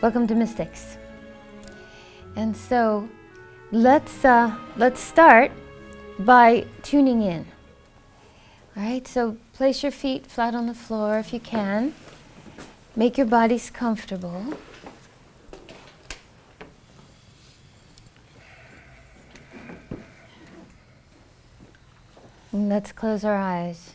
Welcome to Mystics. And so let's start by tuning in. All right, so place your feet flat on the floor if you can. Make your bodies comfortable. And let's close our eyes.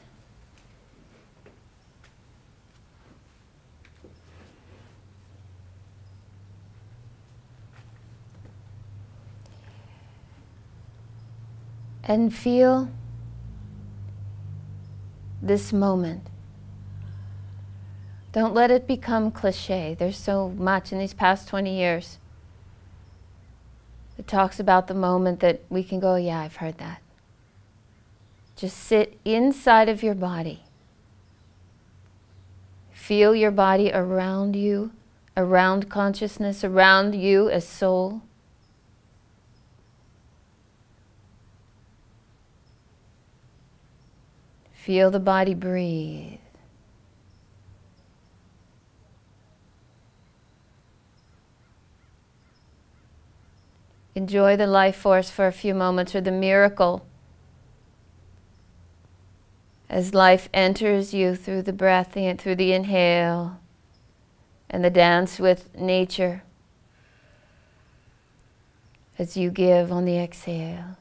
And feel this moment. Don't let it become cliche. There's so much in these past 20 years that talks about the moment that we can go, yeah, I've heard that. Just sit inside of your body. Feel your body around you, around consciousness, around you as soul. Feel the body breathe. Enjoy the life force for a few moments, or the miracle as life enters you through the breath, through the inhale, and the dance with nature as you give on the exhale.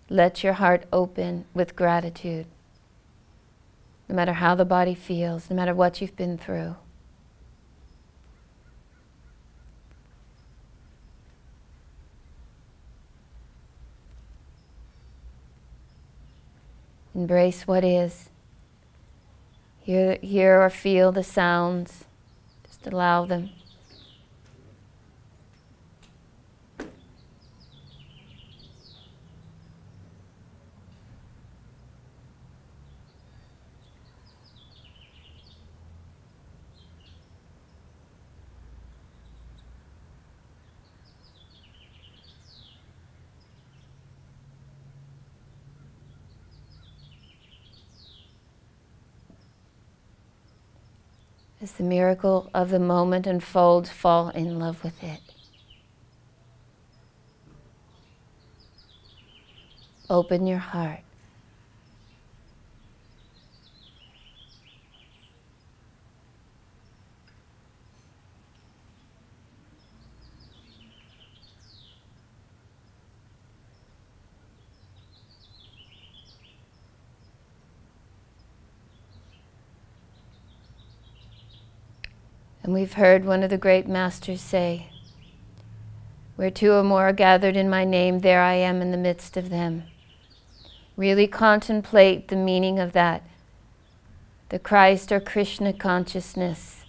Let your heart open with gratitude, no matter how the body feels, no matter what you've been through. Embrace what is. Hear or feel the sounds. Just allow them. As the miracle of the moment unfolds, fall in love with it. Open your heart. And we've heard one of the great masters say, where two or more are gathered in my name, there I am in the midst of them. Really contemplate the meaning of that. The Christ or Krishna consciousness,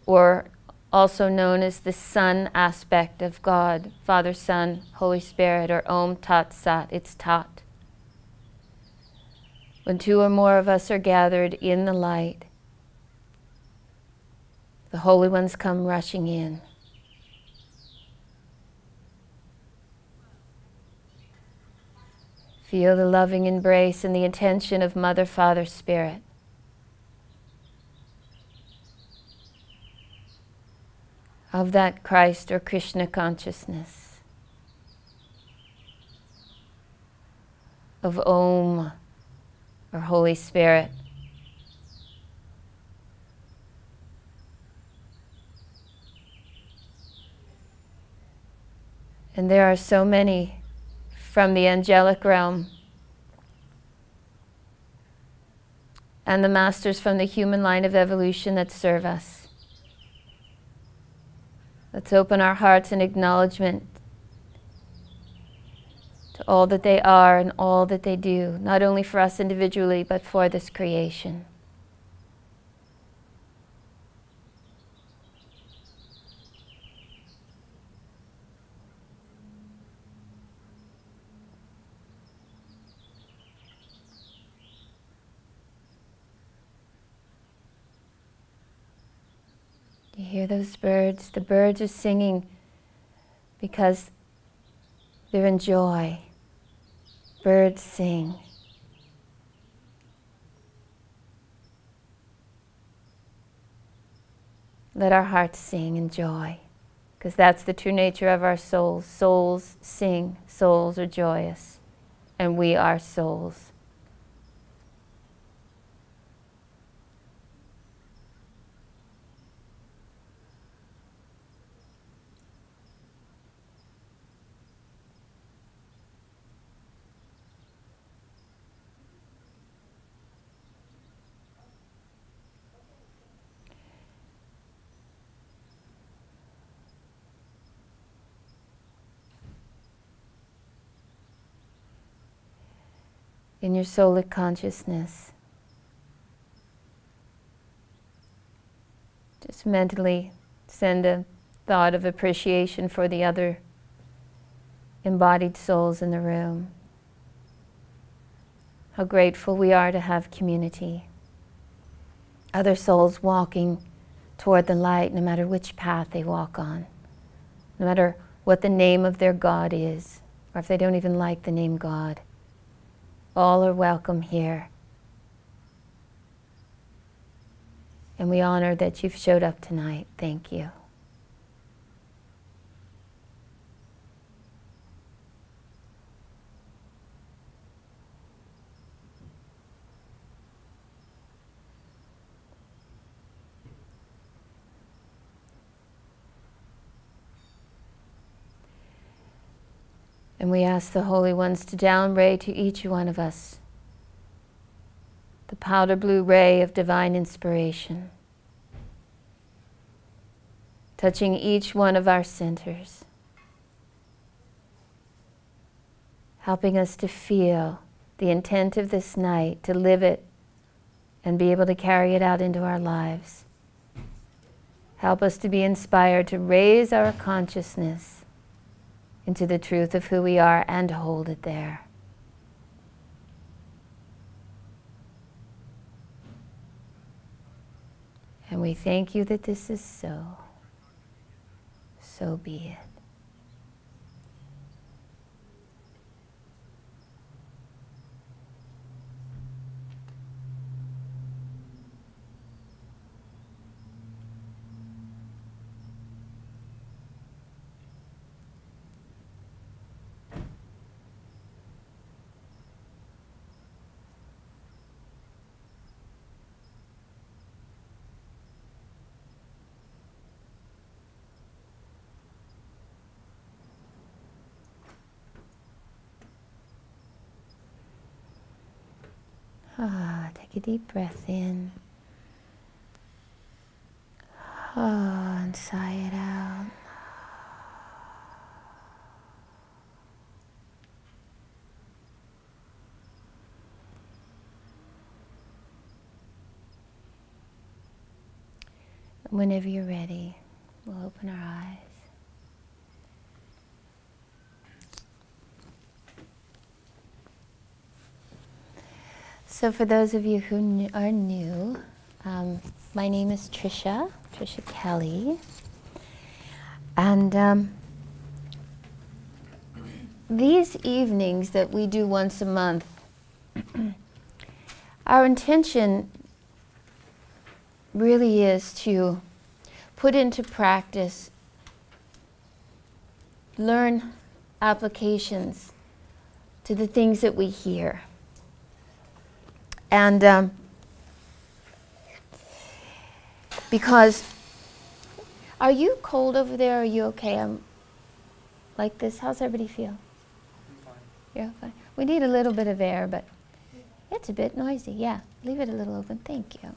or also known as the Son aspect of God, Father, Son, Holy Spirit, or Om Tat Sat, it's Tat. When two or more of us are gathered in the light, the Holy Ones come rushing in. Feel the loving embrace and the intention of Mother, Father, Spirit. Of that Christ or Krishna consciousness. Of Om or Holy Spirit. And there are so many from the angelic realm and the masters from the human line of evolution that serve us. Let's open our hearts in acknowledgement to all that they are and all that they do, not only for us individually, but for this creation. You hear those birds? The birds are singing because they're in joy. Birds sing. Let our hearts sing in joy, because that's the true nature of our souls. Souls sing, souls are joyous, and we are souls. In your soulic consciousness, just mentally send a thought of appreciation for the other embodied souls in the room. How grateful we are to have community. Other souls walking toward the light, no matter which path they walk on, no matter what the name of their God is, or if they don't even like the name God. All are welcome here. And we honor that you've showed up tonight. Thank you. And we ask the Holy Ones to down ray to each one of us the powder blue ray of divine inspiration, touching each one of our centers, helping us to feel the intent of this night, to live it and be able to carry it out into our lives. Help us to be inspired to raise our consciousness into the truth of who we are and hold it there. And we thank you that this is so. So be it. Take a deep breath in. And sigh it out. Whenever you're ready, we'll open our eyes. So for those of you who are new, my name is Tricia Kelly. And these evenings that we do once a month, our intention really is to put into practice, learn applications to the things that we hear. And because, are you cold over there? Are you okay? I'm like this. How's everybody feel? I'm fine. You're fine. We need a little bit of air, but it's a bit noisy. Yeah, leave it a little open. Thank you.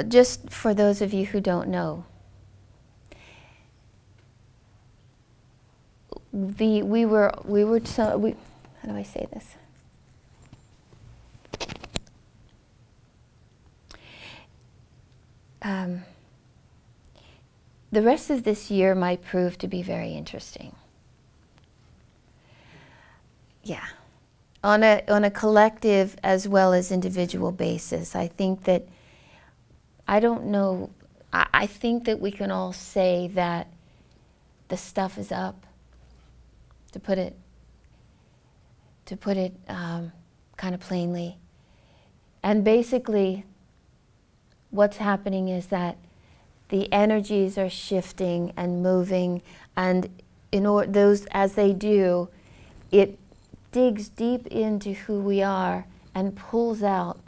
Just for those of you who don't know, how do I say this? The rest of this year might prove to be very interesting. Yeah, on a collective as well as individual basis. I think that, I don't know, I think that we can all say that the stuff is up, to put it to put it kind of plainly. And basically, what's happening is that the energies are shifting and moving, and those, as they do, it digs deep into who we are and pulls out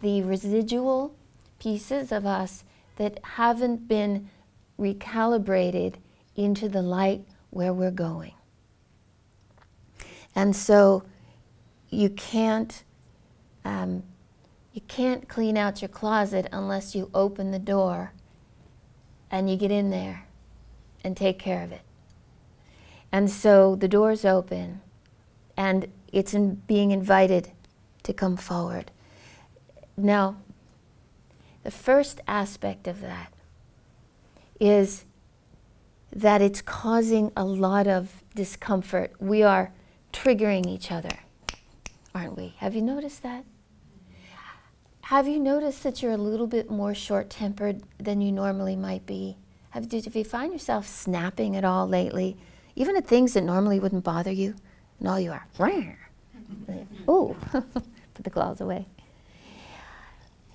the residual pieces of us that haven't been recalibrated into the light where we're going. And so you can't clean out your closet unless you open the door and you get in there and take care of it. And so the door's open, and it's being invited to come forward. Now, the first aspect of that is that it's causing a lot of discomfort. We are triggering each other, aren't we? Have you noticed that? Have you noticed that you're a little bit more short-tempered than you normally might be? Have you find yourself snapping at all lately? Even at things that normally wouldn't bother you, and all you are, ooh, put the claws away.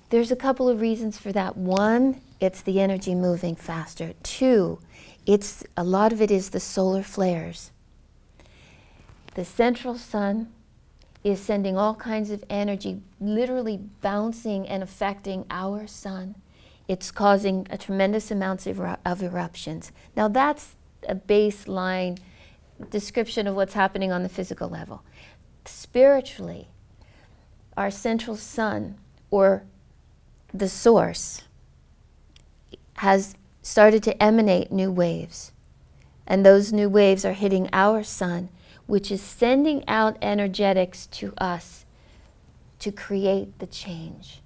There's a couple of reasons for that. One, it's the energy moving faster. Two, a lot of it is the solar flares. The central sun is sending all kinds of energy, literally bouncing and affecting our sun. It's causing a tremendous amounts of eruptions. Now that's a baseline description of what's happening on the physical level. Spiritually, our central sun, or the source, has started to emanate new waves. And those new waves are hitting our sun, which is sending out energetics to us to create the change.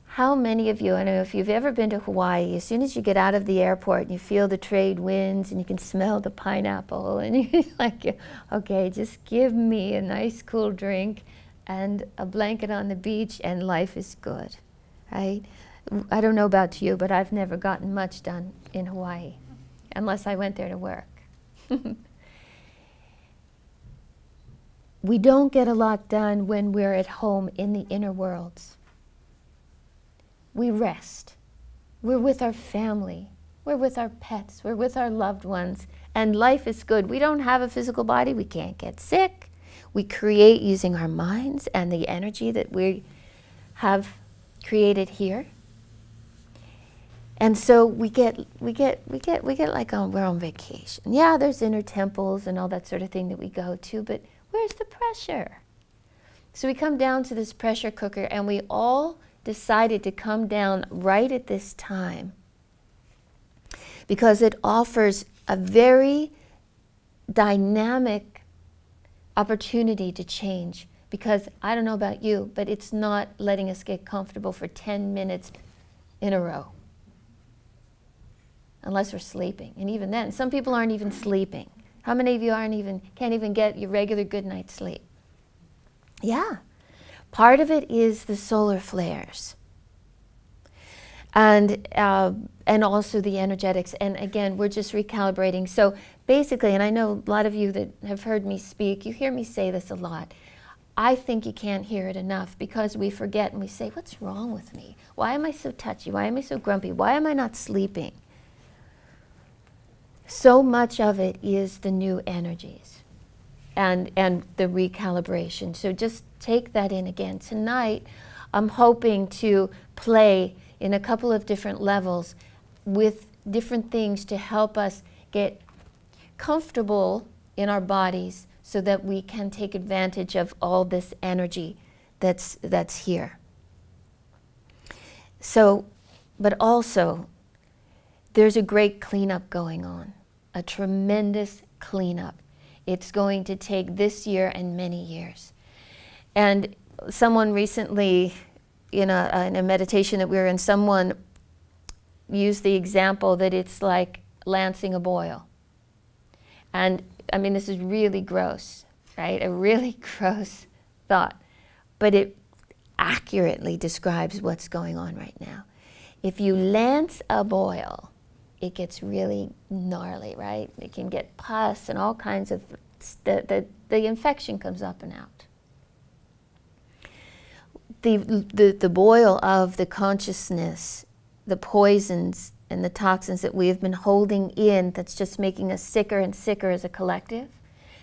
How many of you, I don't know if you've ever been to Hawaii, as soon as you get out of the airport and you feel the trade winds and you can smell the pineapple and you're like, okay, just give me a nice cool drink and a blanket on the beach and life is good, right? I don't know about you, but I've never gotten much done in Hawaii, unless I went there to work. We don't get a lot done when we're at home in the inner worlds. We rest. We're with our family. We're with our pets. We're with our loved ones. And life is good. We don't have a physical body. We can't get sick. We create using our minds and the energy that we have created here. And so we get like we're on vacation. Yeah, there's inner temples and all that sort of thing that we go to, but where's the pressure? So we come down to this pressure cooker, and we all decided to come down right at this time because it offers a very dynamic opportunity to change. Because I don't know about you, but it's not letting us get comfortable for 10 minutes in a row. Unless we're sleeping. And even then, some people aren't even sleeping. How many of you can't even get your regular good night's sleep? Yeah. Part of it is the solar flares. And also the energetics. And again, we're just recalibrating. So basically, and I know a lot of you that have heard me speak, you hear me say this a lot. I think you can't hear it enough because we forget and we say, what's wrong with me? Why am I so touchy? Why am I so grumpy? Why am I not sleeping? So much of it is the new energies and the recalibration. So just take that in again. Tonight, I'm hoping to play in a couple of different levels with different things to help us get comfortable in our bodies so that we can take advantage of all this energy that's here. So, but also, there's a great cleanup going on, a tremendous cleanup. It's going to take this year and many years. And someone recently, in a meditation that we were in, someone used the example that it's like lancing a boil. And I mean, this is really gross, right? A really gross thought. But it accurately describes what's going on right now. If you lance a boil, it gets really gnarly, right? It can get pus and all kinds of the infection comes up and out. The boil of the consciousness, the poisons and the toxins that we have been holding in, that's just making us sicker and sicker as a collective,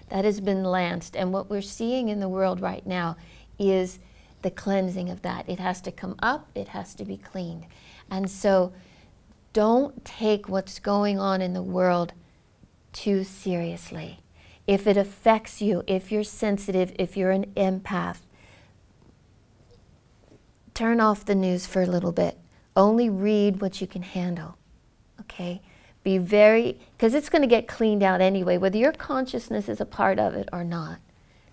that has been lanced. And what we're seeing in the world right now is the cleansing of that. It has to come up, it has to be cleaned. And so don't take what's going on in the world too seriously. If it affects you, if you're sensitive, if you're an empath, turn off the news for a little bit. Only read what you can handle, okay? Be very, because it's going to get cleaned out anyway, whether your consciousness is a part of it or not.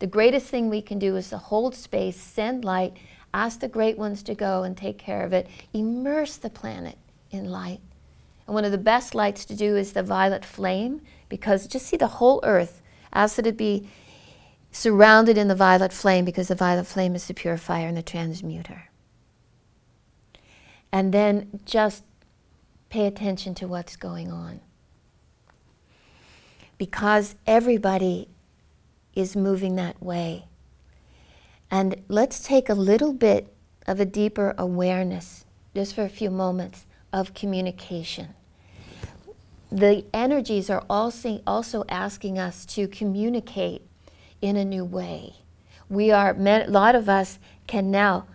The greatest thing we can do is to hold space, send light, ask the great ones to go and take care of it, immerse the planet in light. And one of the best lights to do is the violet flame, because just see the whole earth, ask that it be surrounded in the violet flame, because the violet flame is the purifier and the transmuter. And then just pay attention to what's going on. Because everybody is moving that way. And let's take a little bit of a deeper awareness, just for a few moments, of communication. The energies are also asking us to communicate in a new way. A lot of us can now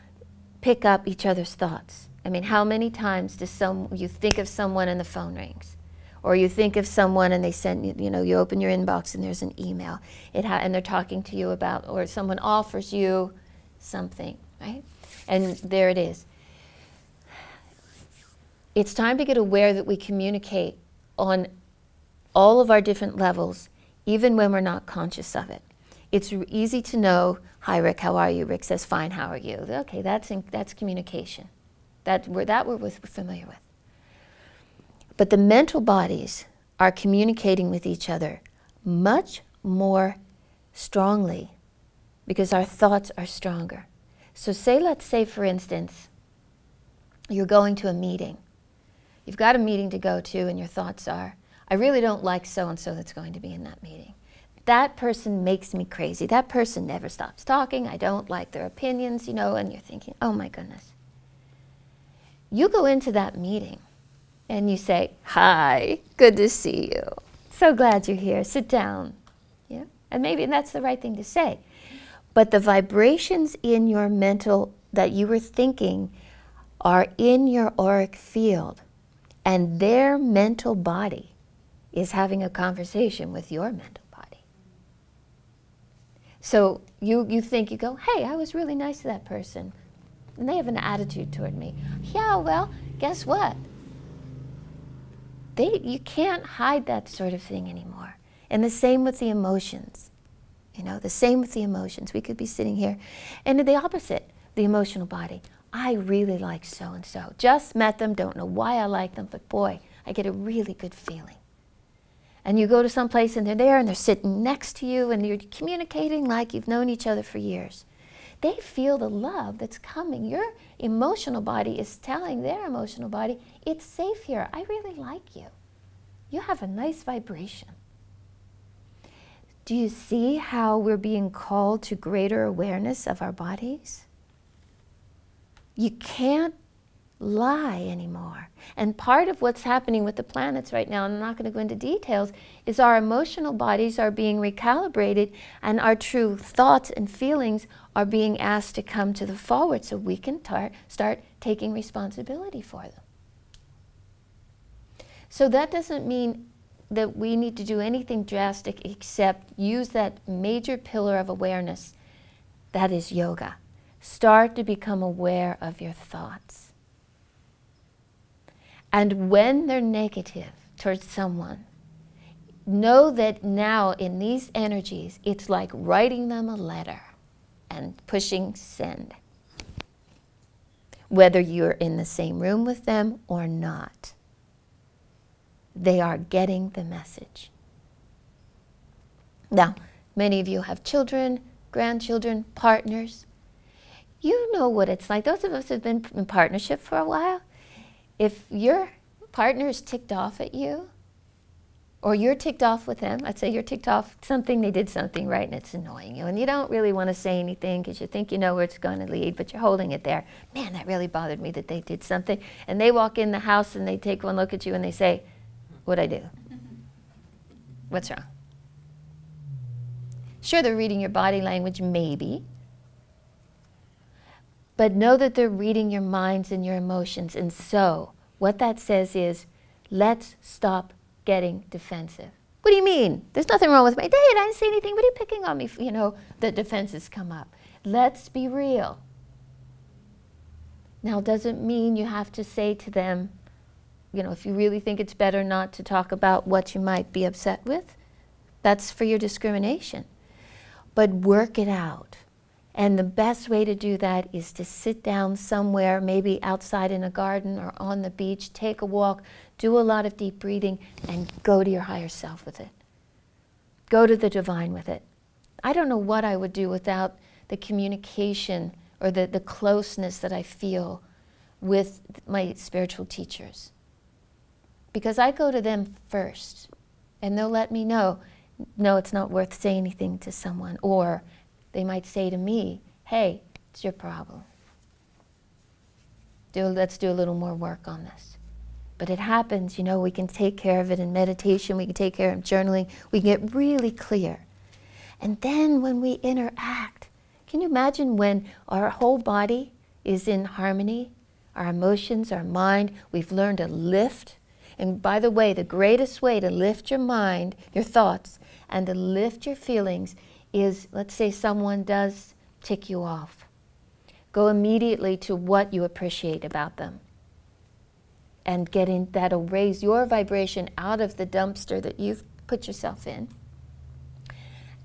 pick up each other's thoughts. I mean, how many times does you think of someone and the phone rings? Or you think of someone and they send you open your inbox and there's an email. And they're talking to you about, or someone offers you something, right? And there it is. It's time to get aware that we communicate on all of our different levels, even when we're not conscious of it. It's easy to know, hi Rick, how are you? Rick says, fine, how are you? Okay, that's communication. That we're familiar with. But the mental bodies are communicating with each other much more strongly because our thoughts are stronger. So let's say, for instance, you're going to a meeting. You've got a meeting to go to and your thoughts are, I really don't like so-and-so that's going to be in that meeting. That person makes me crazy. That person never stops talking. I don't like their opinions, and you're thinking, oh my goodness. You go into that meeting and you say, hi, good to see you. So glad you're here, sit down. Yeah? And maybe that's the right thing to say. But the vibrations in your mental that you were thinking are in your auric field, and their mental body is having a conversation with your mental body. So you go, hey, I was really nice to that person. And they have an attitude toward me. Yeah, well, guess what? You can't hide that sort of thing anymore. And the same with the emotions. The same with the emotions. We could be sitting here. And the opposite, the emotional body. I really like so-and-so. Just met them, don't know why I like them, but boy, I get a really good feeling. And you go to some place and they're there and they're sitting next to you and you're communicating like you've known each other for years. They feel the love that's coming. Your emotional body is telling their emotional body, it's safe here. I really like you. You have a nice vibration. Do you see how we're being called to greater awareness of our bodies? You can't lie anymore. And part of what's happening with the planets right now, and I'm not going to go into details, is our emotional bodies are being recalibrated and our true thoughts and feelings are being asked to come to the forward so we can start taking responsibility for them. So that doesn't mean that we need to do anything drastic except use that major pillar of awareness, that is yoga. Start to become aware of your thoughts. And when they're negative towards someone, know that now in these energies, it's like writing them a letter and pushing send. Whether you're in the same room with them or not, they are getting the message. Now, many of you have children, grandchildren, partners. You know what it's like. Those of us who have been in partnership for a while, if your partner is ticked off at you, or you're ticked off with them. I'd say you're ticked off something, they did something, right, and it's annoying you. And you don't really want to say anything because you think you know where it's going to lead, but you're holding it there. Man, that really bothered me that they did something. And they walk in the house and they take one look at you and they say, what'd I do? What's wrong? Sure, they're reading your body language, maybe. But know that they're reading your minds and your emotions. And so, what that says is, let's stop getting defensive. What do you mean? There's nothing wrong with me. Dad, I didn't say anything. What are you picking on me? You know, the defenses come up. Let's be real. Now, doesn't mean you have to say to them, you know, if you really think it's better not to talk about what you might be upset with, that's for your discrimination. But work it out. And the best way to do that is to sit down somewhere, maybe outside in a garden or on the beach, take a walk, do a lot of deep breathing, and go to your higher self with it. Go to the divine with it. I don't know what I would do without the communication or the closeness that I feel with my spiritual teachers. Because I go to them first, and they'll let me know, no, it's not worth saying anything to someone. Or they might say to me, hey, it's your problem. Let's do a little more work on this. But it happens, you know, we can take care of it in meditation, we can take care of journaling, we can get really clear. And then when we interact, can you imagine when our whole body is in harmony, our emotions, our mind, we've learned to lift. And by the way, the greatest way to lift your mind, your thoughts, and to lift your feelings is, let's say someone does tick you off. Go immediately to what you appreciate about them. And that'll raise your vibration out of the dumpster that you've put yourself in.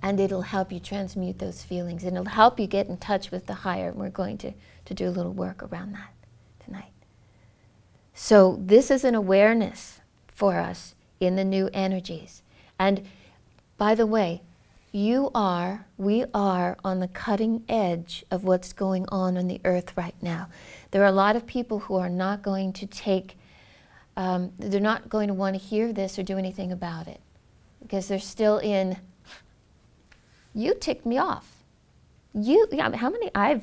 And it'll help you transmute those feelings. And it'll help you get in touch with the higher. And we're going to do a little work around that tonight. So this is an awareness for us in the new energies. And by the way, we are on the cutting edge of what's going on the earth right now. There are a lot of people who are not going to they're not going to want to hear this or do anything about it. Because they're still in, you ticked me off. I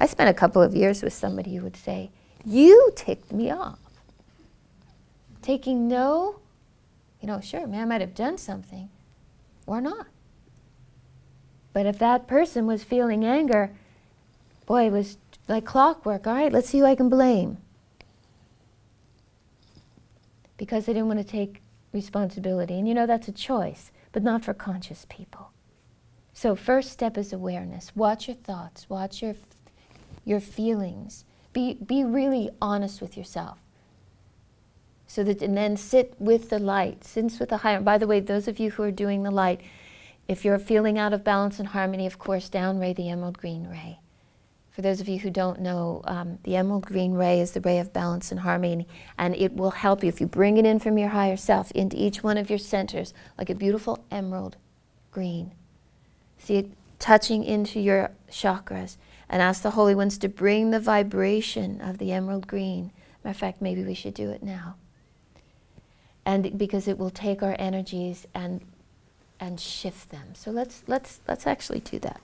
spent a couple of years with somebody who would say, you ticked me off. Taking no, sure, man, I might have done something or not. But if that person was feeling anger, boy, it was like clockwork. All right, let's see who I can blame. Because they didn't want to take responsibility. And that's a choice, but not for conscious people. So first step is awareness. Watch your thoughts. Watch your feelings. Be really honest with yourself. And then sit with the light. Sit with the higher. By the way, those of you who are doing the light, if you're feeling out of balance and harmony, of course, down ray the emerald green ray. For those of you who don't know, the emerald green ray is the ray of balance and harmony, and it will help you if you bring it in from your higher self into each one of your centers, like a beautiful emerald green. See it touching into your chakras, and ask the Holy Ones to bring the vibration of the emerald green. Matter of fact, maybe we should do it now. And because it will take our energies and shift them. So let's actually do that.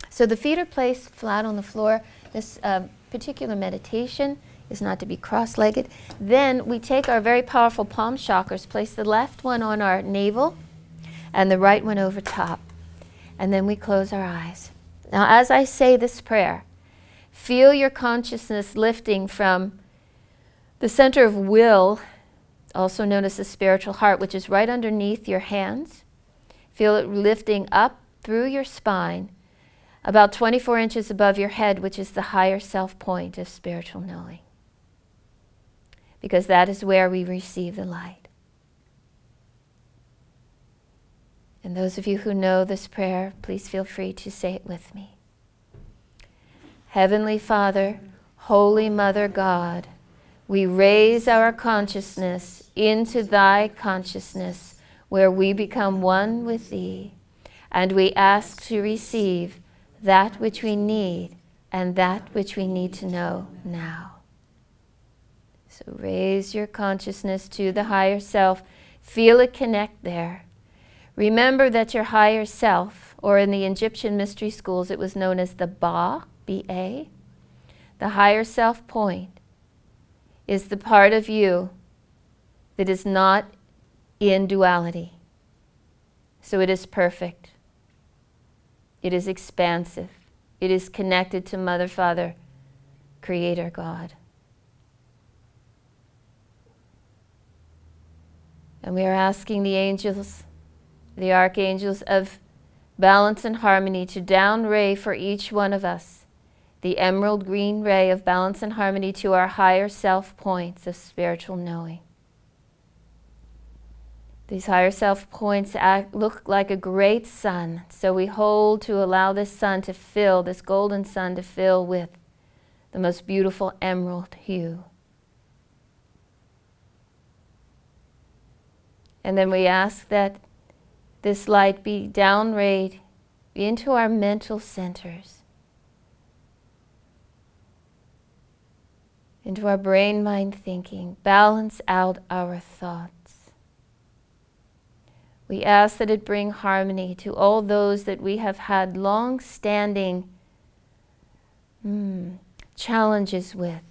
So the feet are placed flat on the floor. This particular meditation is not to be cross-legged. Then we take our very powerful palm chakras, place the left one on our navel and the right one over top. And then we close our eyes. Now as I say this prayer, feel your consciousness lifting from the center of will, also known as the spiritual heart, which is right underneath your hands. Feel it lifting up through your spine, about 24 inches above your head, which is the higher self point of spiritual knowing. Because that is where we receive the light. And those of you who know this prayer, please feel free to say it with me. Heavenly Father, Holy Mother God, we raise our consciousness into thy consciousness, where we become one with thee, and we ask to receive that which we need and that which we need to know now. So raise your consciousness to the higher self. Feel it connect there. Remember that your higher self, or in the Egyptian mystery schools it was known as the Ba, B-A, the higher self point, is the part of you that is not in duality. So it is perfect. It is expansive. It is connected to Mother, Father, Creator, God. And we are asking the angels, the archangels of balance and harmony to down ray for each one of us the emerald green ray of balance and harmony to our higher self points of spiritual knowing. These higher self points look like a great sun, so we hold to allow this sun to fill, this golden sun to fill with the most beautiful emerald hue. And then we ask that this light be down-rayed into our mental centers, into our brain-mind thinking, balance out our thoughts. We ask that it bring harmony to all those that we have had long-standing challenges with.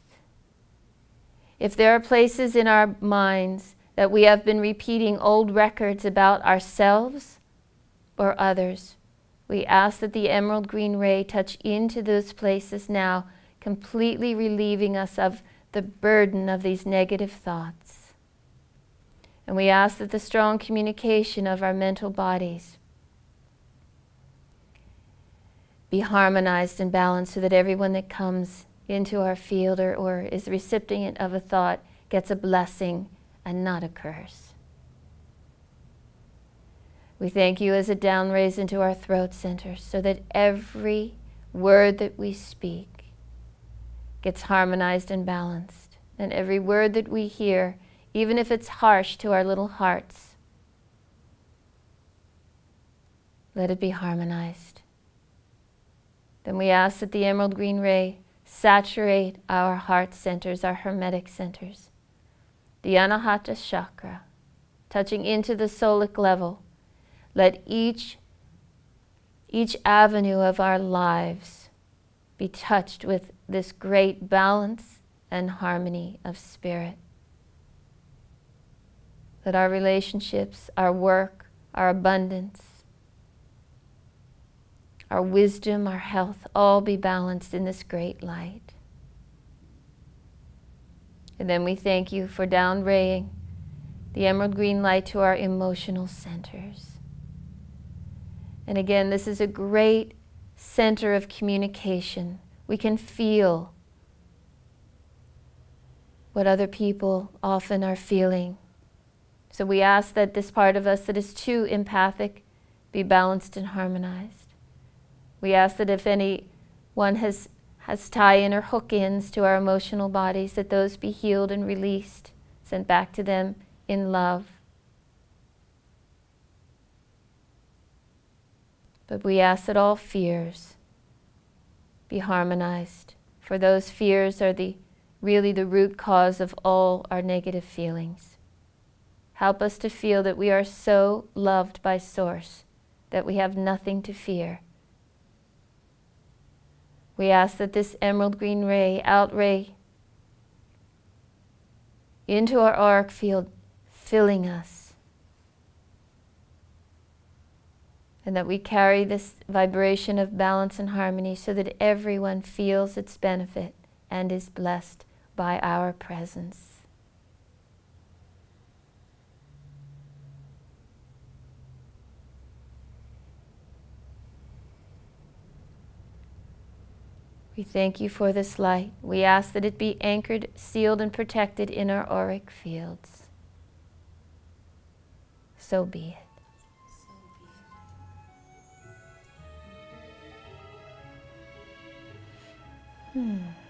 If there are places in our minds that we have been repeating old records about ourselves or others, we ask that the emerald green ray touch into those places now, completely relieving us of the burden of these negative thoughts. And we ask that the strong communication of our mental bodies be harmonized and balanced so that everyone that comes into our field or is the recipient of a thought gets a blessing and not a curse. We thank you as it down rays into our throat center so that every word that we speak gets harmonized and balanced. And every word that we hear, even if it's harsh to our little hearts, let it be harmonized. Then we ask that the emerald green ray saturate our heart centers, our hermetic centers. The Anahata chakra, touching into the solic level. Let each avenue of our lives be touched with this great balance and harmony of spirit. Let our relationships, our work, our abundance, our wisdom, our health, all be balanced in this great light. And then we thank you for down-raying the emerald green light to our emotional centers. And again, this is a great center of communication. We can feel what other people often are feeling. So we ask that this part of us that is too empathic be balanced and harmonized. We ask that if anyone has tie-in or hook-ins to our emotional bodies, that those be healed and released, sent back to them in love. But we ask that all fears be harmonized, for those fears are really the root cause of all our negative feelings. Help us to feel that we are so loved by Source that we have nothing to fear. We ask that this emerald green ray outray into our auric field, filling us, and that we carry this vibration of balance and harmony so that everyone feels its benefit and is blessed by our presence. We thank you for this light. We ask that it be anchored, sealed, and protected in our auric fields. So be it. So be it.